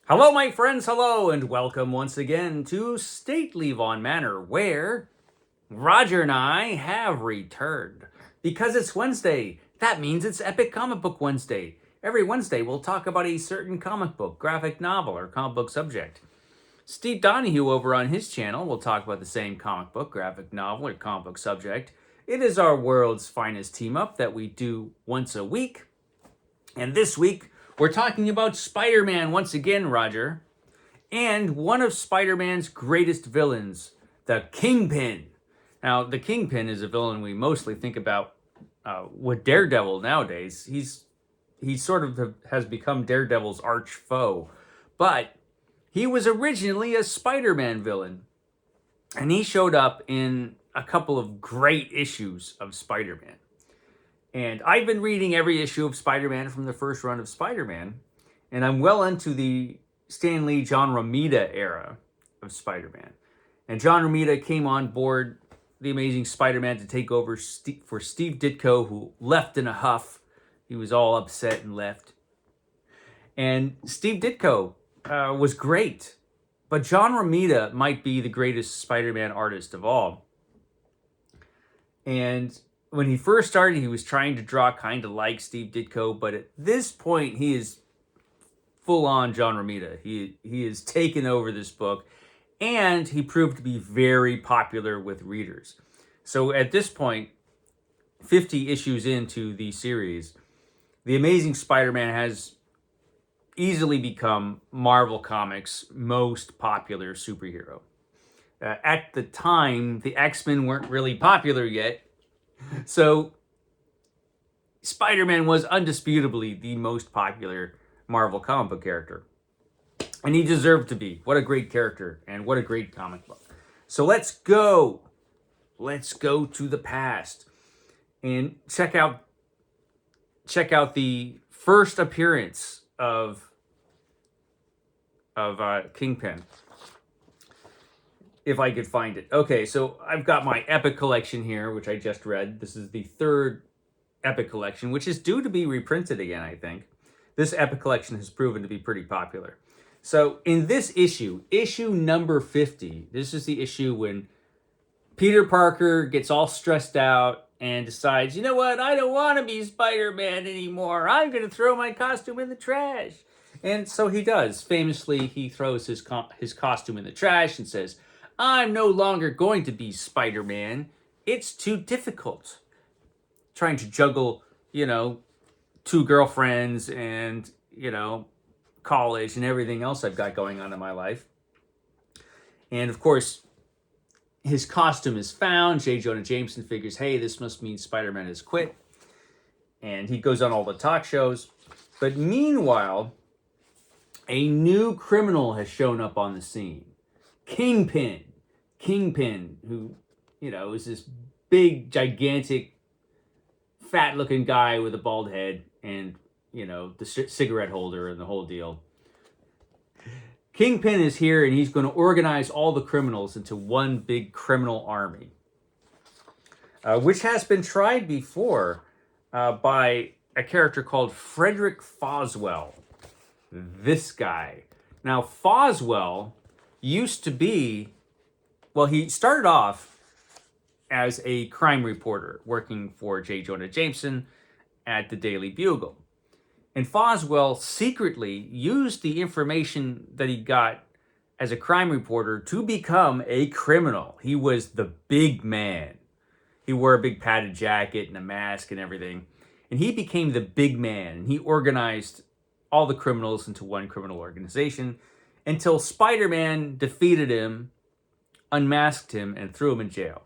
Hello, my friends, hello, and welcome once again to Stately Von Manor, where Roger and I have returned. Because it's Wednesday, that means it's Epic Comic Book Wednesday. Every Wednesday, we'll talk about a certain comic book, graphic novel, or comic book subject. Steve Donoghue over on his channel will talk about the same comic book, graphic novel, or comic book subject. It is our world's finest team up that we do once a week. And this week, we're talking about Spider-Man once again, Roger. And one of Spider-Man's greatest villains, the Kingpin. Now, the Kingpin is a villain we mostly think about with Daredevil nowadays. He sort of has become Daredevil's arch foe. But he was originally a Spider-Man villain. And he showed up in a couple of great issues of Spider-Man. And I've been reading every issue of Spider-Man from the first run of Spider-Man. And I'm well into the Stan Lee, John Romita era of Spider-Man. And John Romita came on board The Amazing Spider-Man to take over for Steve Ditko, who left in a huff. He was all upset and left. And Steve Ditko was great. But John Romita might be the greatest Spider-Man artist of all. And when he first started, he was trying to draw kind of like Steve Ditko, but at this point, he is full-on John Romita. He has taken over this book, and he proved to be very popular with readers. So at this point, 50 issues into the series, The Amazing Spider-Man has easily become Marvel Comics' most popular superhero. At the time, the X-Men weren't really popular yet, so Spider-Man was undisputably the most popular Marvel comic book character. And he deserved to be. What a great character and what a great comic book. So let's go. Let's go to the past and check out the first appearance of Kingpin. If I could find it. Okay, so I've got my Epic collection here, which I just read. This is the third Epic collection, which is due to be reprinted again, I think. This Epic collection has proven to be pretty popular. So in this issue number 50, this is the issue when Peter Parker gets all stressed out and decides, you know what, I don't want to be Spider-Man anymore. I'm going to throw my costume in the trash. And so he does. Famously, he throws his costume in the trash and says, I'm no longer going to be Spider-Man. It's too difficult. Trying to juggle, two girlfriends and, college and everything else I've got going on in my life. And of course, his costume is found. J. Jonah Jameson figures, hey, this must mean Spider-Man has quit. And he goes on all the talk shows. But meanwhile, a new criminal has shown up on the scene. Kingpin, who, is this big, gigantic, fat-looking guy with a bald head and, the cigarette holder and the whole deal. Kingpin is here, and he's going to organize all the criminals into one big criminal army, which has been tried before by a character called Frederick Foswell. This guy. Now, Foswell used to be, he started off as a crime reporter working for J. Jonah Jameson at the Daily Bugle. And Foswell secretly used the information that he got as a crime reporter to become a criminal. He was the big man. He wore a big padded jacket and a mask and everything. And he became the big man. And he organized all the criminals into one criminal organization until Spider-Man defeated him, unmasked him, and threw him in jail.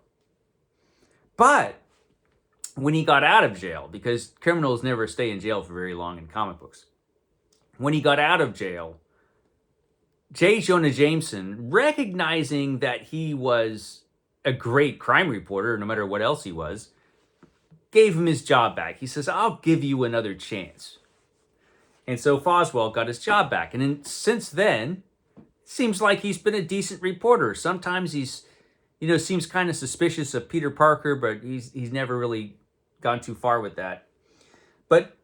But when he got out of jail, because criminals never stay in jail for very long in comic books, when he got out of jail, J. Jonah Jameson, recognizing that he was a great crime reporter, no matter what else he was, gave him his job back. He says, I'll give you another chance. And so Foswell got his job back. And since then, seems like he's been a decent reporter. Sometimes he's, seems kind of suspicious of Peter Parker, but he's never really gone too far with that. But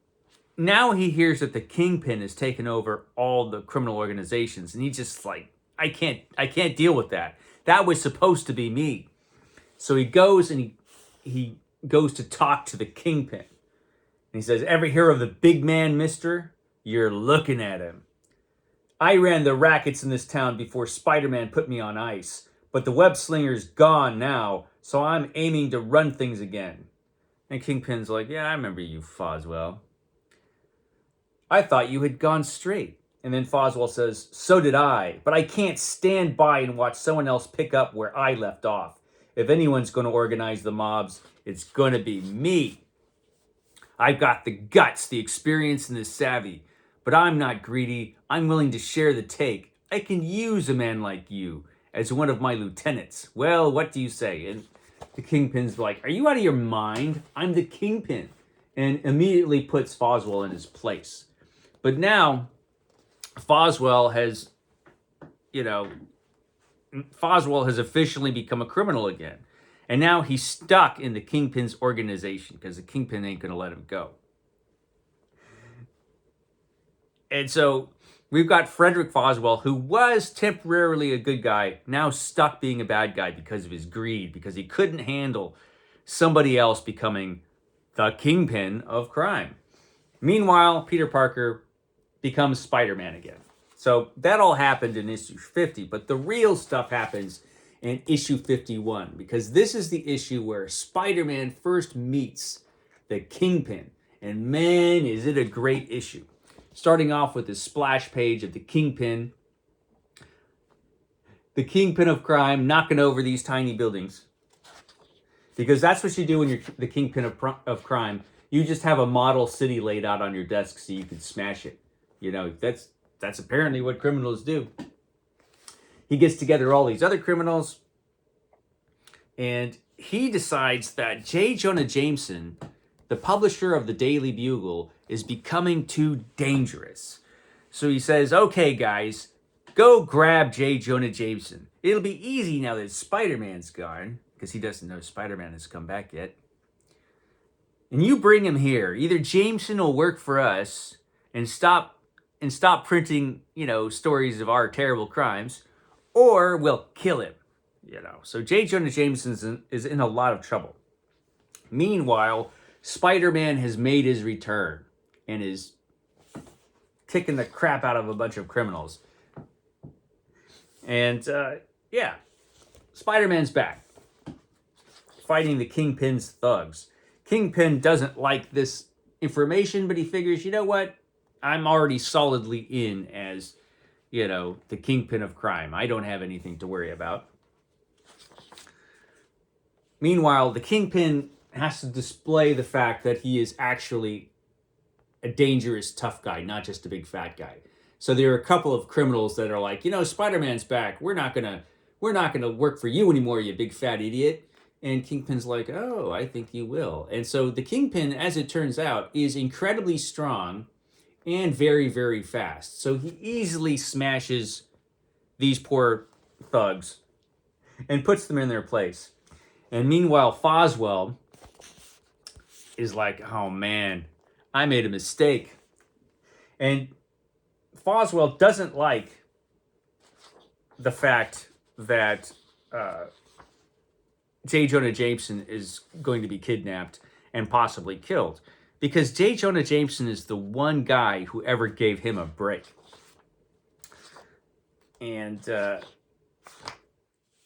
now he hears that the Kingpin has taken over all the criminal organizations, and he's just like, I can't deal with that. That was supposed to be me. So he goes and he goes to talk to the Kingpin. And he says, ever hear of the big man, mister? You're looking at him. I ran the rackets in this town before Spider-Man put me on ice. But the web slinger's gone now, so I'm aiming to run things again. And Kingpin's like, yeah, I remember you, Foswell. I thought you had gone straight. And then Foswell says, so did I, but I can't stand by and watch someone else pick up where I left off. If anyone's going to organize the mobs, it's going to be me. I've got the guts, the experience, and the savvy, but I'm not greedy. I'm willing to share the take. I can use a man like you as one of my lieutenants. Well, what do you say? And the Kingpin's like, are you out of your mind? I'm the Kingpin. And immediately puts Foswell in his place. But now, Foswell has officially become a criminal again. And now he's stuck in the Kingpin's organization because the Kingpin ain't going to let him go. And so we've got Frederick Foswell, who was temporarily a good guy, now stuck being a bad guy because of his greed, because he couldn't handle somebody else becoming the Kingpin of crime. Meanwhile, Peter Parker becomes Spider-Man again. So that all happened in issue 50, but the real stuff happens in issue 51, because this is the issue where Spider-Man first meets the Kingpin. And man, is it a great issue. Starting off with the splash page of the Kingpin of crime, knocking over these tiny buildings. Because that's what you do when you're the Kingpin of crime. You just have a model city laid out on your desk so you can smash it. That's apparently what criminals do. He gets together all these other criminals, and he decides that J. Jonah Jameson, the publisher of the Daily Bugle, is becoming too dangerous. So he says, okay, guys, go grab J. Jonah Jameson. It'll be easy now that Spider-Man's gone, because he doesn't know Spider-Man has come back yet. And you bring him here. Either Jameson will work for us and stop printing, stories of our terrible crimes, or we'll kill him. So J. Jonah Jameson is in a lot of trouble. Meanwhile, Spider-Man has made his return and is kicking the crap out of a bunch of criminals. And Spider-Man's back, fighting the Kingpin's thugs. Kingpin doesn't like this information, but he figures, you know what? I'm already solidly in as, the Kingpin of crime. I don't have anything to worry about. Meanwhile, the Kingpin has to display the fact that he is actually a dangerous, tough guy, not just a big fat guy. So there are a couple of criminals that are like, Spider-Man's back. We're not gonna work for you anymore, you big fat idiot. And Kingpin's like, oh, I think you will. And so the Kingpin, as it turns out, is incredibly strong and very, very fast. So he easily smashes these poor thugs and puts them in their place. And meanwhile, Foswell is like, oh man, I made a mistake. And Foswell doesn't like the fact that J. Jonah Jameson is going to be kidnapped and possibly killed. Because J. Jonah Jameson is the one guy who ever gave him a break. And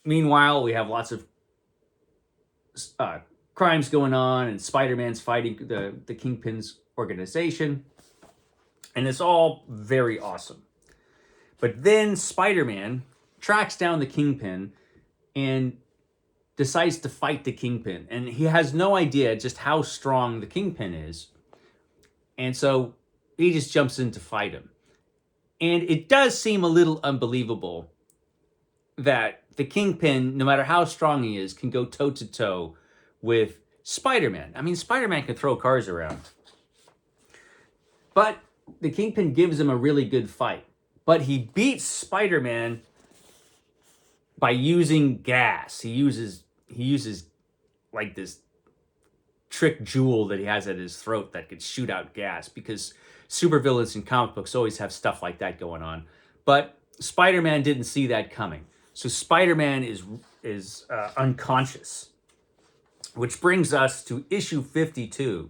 meanwhile, we have lots of crimes going on, and Spider-Man's fighting the Kingpin's organization. And it's all very awesome. But then Spider-Man tracks down the Kingpin and decides to fight the Kingpin. And he has no idea just how strong the Kingpin is. And so he just jumps in to fight him. And it does seem a little unbelievable that the Kingpin, no matter how strong he is, can go toe-to-toe with Spider-Man. I mean, Spider-Man can throw cars around. But the Kingpin gives him a really good fight. But he beats Spider-Man by using gas. He uses like this trick jewel that he has at his throat that could shoot out gas, because supervillains in comic books always have stuff like that going on. But Spider-Man didn't see that coming. So Spider-Man is unconscious, which brings us to issue 52.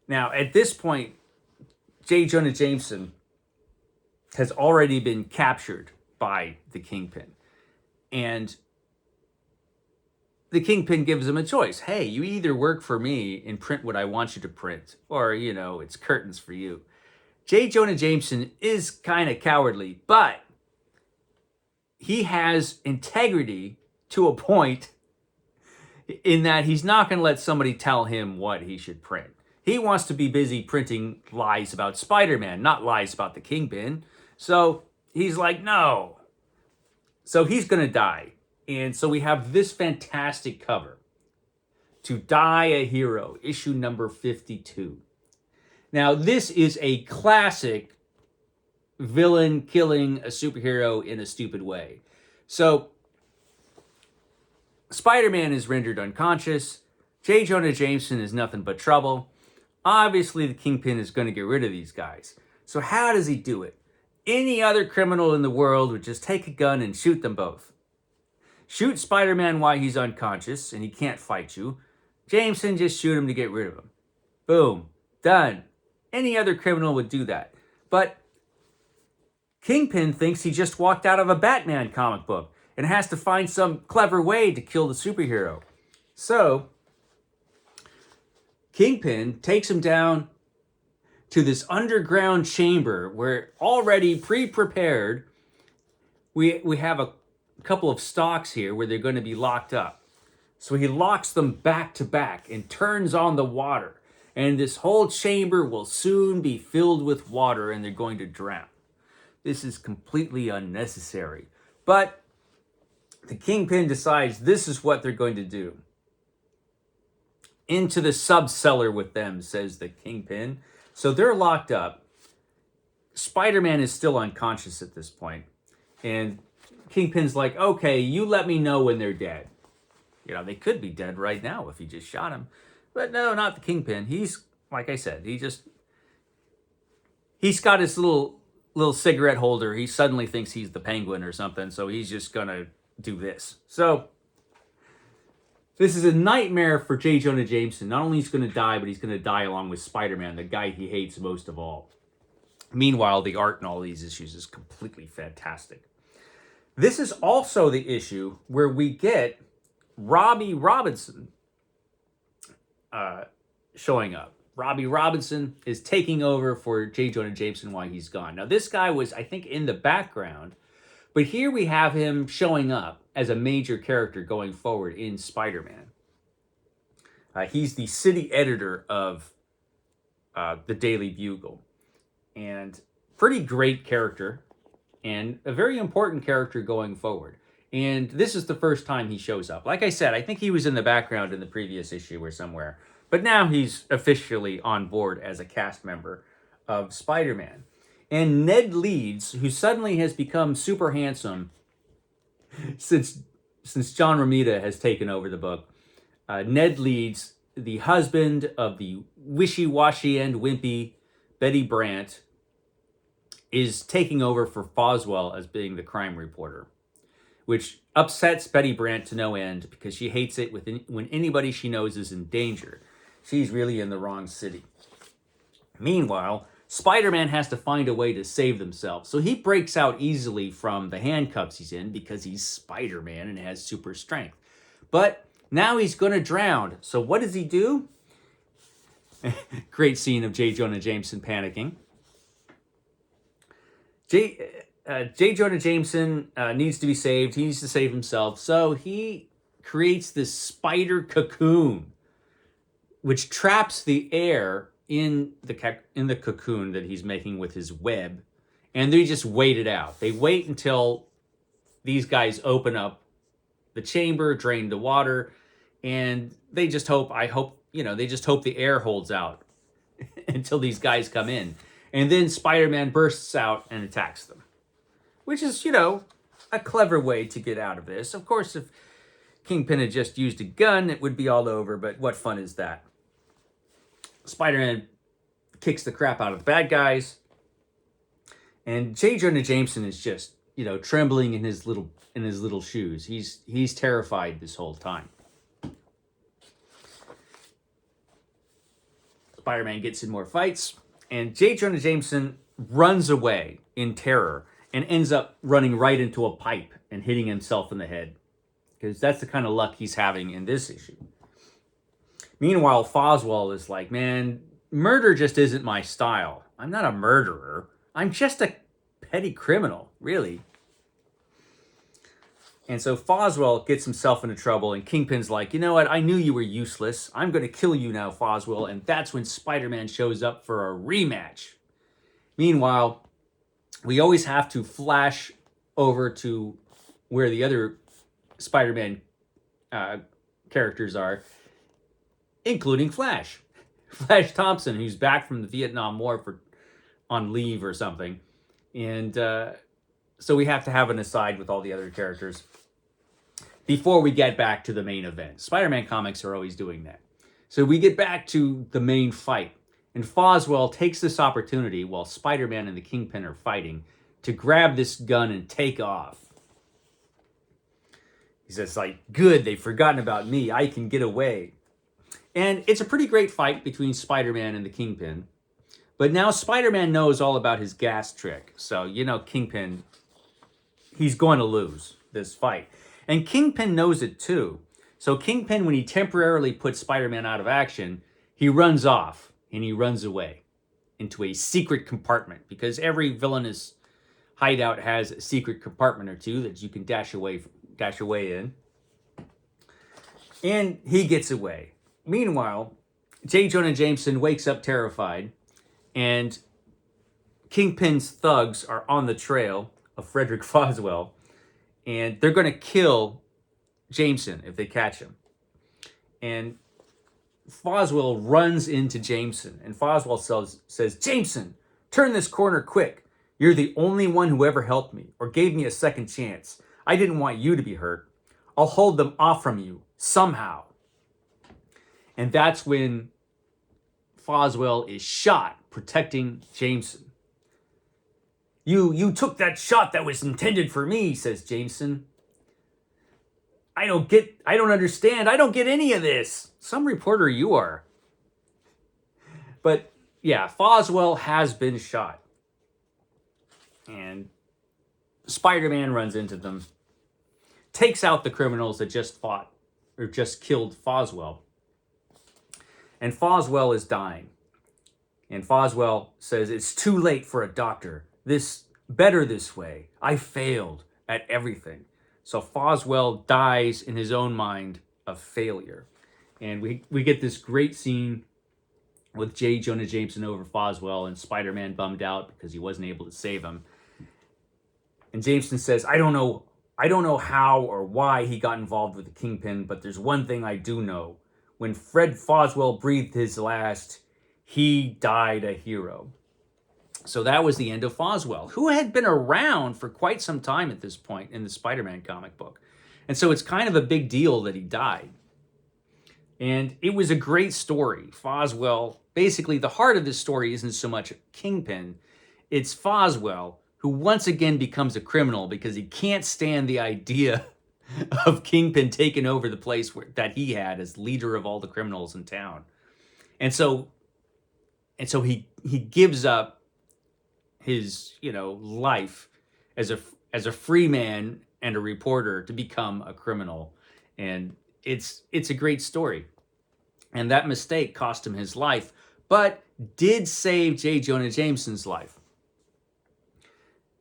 Now, at this point, J. Jonah Jameson has already been captured by the Kingpin. And the Kingpin gives him a choice. Hey, you either work for me and print what I want you to print, or, it's curtains for you. J. Jonah Jameson is kind of cowardly, but he has integrity to a point in that he's not going to let somebody tell him what he should print. He wants to be busy printing lies about Spider-Man, not lies about the Kingpin. So he's like, no. So he's going to die. And so we have this fantastic cover. To Die a Hero, issue number 52. Now, this is a classic villain killing a superhero in a stupid way. So, Spider-Man is rendered unconscious. J. Jonah Jameson is nothing but trouble. Obviously, the Kingpin is going to get rid of these guys. So how does he do it? Any other criminal in the world would just take a gun and shoot them both. Shoot Spider-Man while he's unconscious and he can't fight you. Jameson, just shoot him to get rid of him. Boom. Done. Any other criminal would do that. But Kingpin thinks he just walked out of a Batman comic book and has to find some clever way to kill the superhero. So, Kingpin takes him down to this underground chamber where already pre-prepared, we have a couple of stocks here where they're going to be locked up. So he locks them back to back and turns on the water. And this whole chamber will soon be filled with water and they're going to drown. This is completely unnecessary. But the Kingpin decides this is what they're going to do. Into the sub-cellar with them, says the Kingpin. So they're locked up. Spider-Man is still unconscious at this point. And Kingpin's like, okay, you let me know when they're dead. They could be dead right now if he just shot him. But no, not the Kingpin. He's, like I said, he's got his little cigarette holder. He suddenly thinks he's the Penguin or something, so he's just gonna do this. So this is a nightmare for J. Jonah Jameson. Not only is he going to die, but he's going to die along with Spider-Man, the guy he hates most of all. Meanwhile, the art in all these issues is completely fantastic. This is also the issue where we get Robbie Robinson showing up. Robbie Robinson is taking over for J. Jonah Jameson while he's gone. Now, this guy was, I think, in the background, but here we have him showing up as a major character going forward in Spider-Man. He's the city editor of the Daily Bugle. And pretty great character. And a very important character going forward. And this is the first time he shows up. Like I said, I think he was in the background in the previous issue or somewhere. But now he's officially on board as a cast member of Spider-Man. And Ned Leeds, who suddenly has become super handsome since John Romita has taken over the book. Ned Leeds, the husband of the wishy-washy and wimpy Betty Brant, is taking over for Foswell as being the crime reporter, which upsets Betty Brant to no end because she hates it when anybody she knows is in danger. She's really in the wrong city. Meanwhile, Spider-Man has to find a way to save themselves. So he breaks out easily from the handcuffs he's in because he's Spider-Man and has super strength. But now he's going to drown. So what does he do? Great scene of J. Jonah Jameson panicking. J. Jonah Jameson needs to be saved. He needs to save himself. So he creates this spider cocoon, which traps the air in the cocoon that he's making with his web, and they just wait it out. They wait until these guys open up the chamber, drain the water, and they just hope, they just hope the air holds out until these guys come in. And then Spider-Man bursts out and attacks them, which is, a clever way to get out of this. Of course, if Kingpin had just used a gun, it would be all over, but what fun is that? Spider-Man kicks the crap out of the bad guys, and J. Jonah Jameson is just, trembling in his little shoes. He's terrified this whole time. Spider-Man gets in more fights, and J. Jonah Jameson runs away in terror and ends up running right into a pipe and hitting himself in the head, because that's the kind of luck he's having in this issue. Meanwhile, Foswell is like, man, murder just isn't my style. I'm not a murderer. I'm just a petty criminal, really. And so Foswell gets himself into trouble, and Kingpin's like, you know what? I knew you were useless. I'm going to kill you now, Foswell. And that's when Spider-Man shows up for a rematch. Meanwhile, we always have to flash over to where the other Spider-Man characters are, including Flash. Flash Thompson, who's back from the Vietnam War on leave or something. And so we have to have an aside with all the other characters before we get back to the main event. Spider-Man comics are always doing that. So we get back to the main fight. And Foswell takes this opportunity while Spider-Man and the Kingpin are fighting to grab this gun and take off. He says, like, good, they've forgotten about me. I can get away. And it's a pretty great fight between Spider-Man and the Kingpin. But now Spider-Man knows all about his gas trick. So, Kingpin, he's going to lose this fight. And Kingpin knows it too. So Kingpin, when he temporarily puts Spider-Man out of action, he runs off and he runs away into a secret compartment, because every villainous hideout has a secret compartment or two that you can dash away in. And he gets away. Meanwhile, J. Jonah Jameson wakes up terrified, and Kingpin's thugs are on the trail of Frederick Foswell, and they're going to kill Jameson if they catch him. And Foswell runs into Jameson, and Foswell says, Jameson, turn this corner quick. You're the only one who ever helped me or gave me a second chance. I didn't want you to be hurt. I'll hold them off from you somehow. And that's when Foswell is shot protecting Jameson. You took that shot that was intended for me, says Jameson. I don't understand. I don't get any of this. Some reporter you are. But yeah, Foswell has been shot. And Spider-Man runs into them, takes out the criminals that just killed Foswell. And Foswell is dying. And Foswell says, it's too late for a doctor. Better this way. I failed at everything. So Foswell dies in his own mind of failure. And we get this great scene with J. Jonah Jameson over Foswell and Spider-Man bummed out because he wasn't able to save him. And Jameson says, I don't know how or why he got involved with the Kingpin, but there's one thing I do know. When Fred Foswell breathed his last, he died a hero. So that was the end of Foswell, who had been around for quite some time at this point in the Spider-Man comic book. And so it's kind of a big deal that he died. And it was a great story. Foswell, basically the heart of this story isn't so much Kingpin, it's Foswell, who once again becomes a criminal because he can't stand the idea of Kingpin taking over the place that he had as leader of all the criminals in town. And so he gives up his, life as a free man and a reporter to become a criminal. And it's a great story. And that mistake cost him his life, but did save J. Jonah Jameson's life.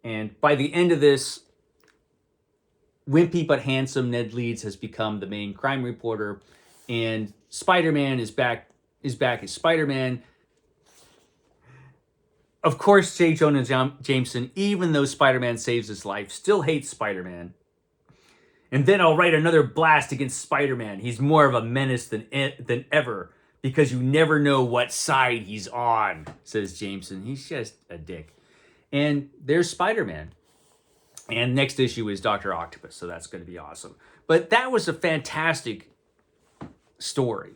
And by the end of this, wimpy but handsome Ned Leeds has become the main crime reporter, and Spider-Man is back as Spider-Man. Of course, J. Jonah Jameson, even though Spider-Man saves his life, still hates Spider-Man. And then I'll write another blast against Spider-Man. He's more of a menace than ever, because you never know what side he's on, says Jameson. He's just a dick. And there's Spider-Man. And next issue is Dr. Octopus, so that's going to be awesome. But that was a fantastic story,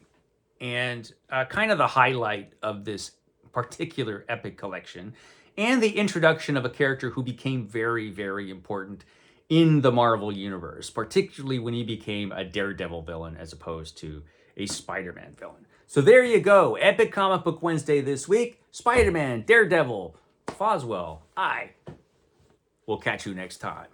and kind of the highlight of this particular epic collection, and the introduction of a character who became very, very important in the Marvel Universe, particularly when he became a Daredevil villain as opposed to a Spider-Man villain. So there you go. Epic Comic Book Wednesday this week. Spider-Man, Daredevil, Foswell. We'll catch you next time.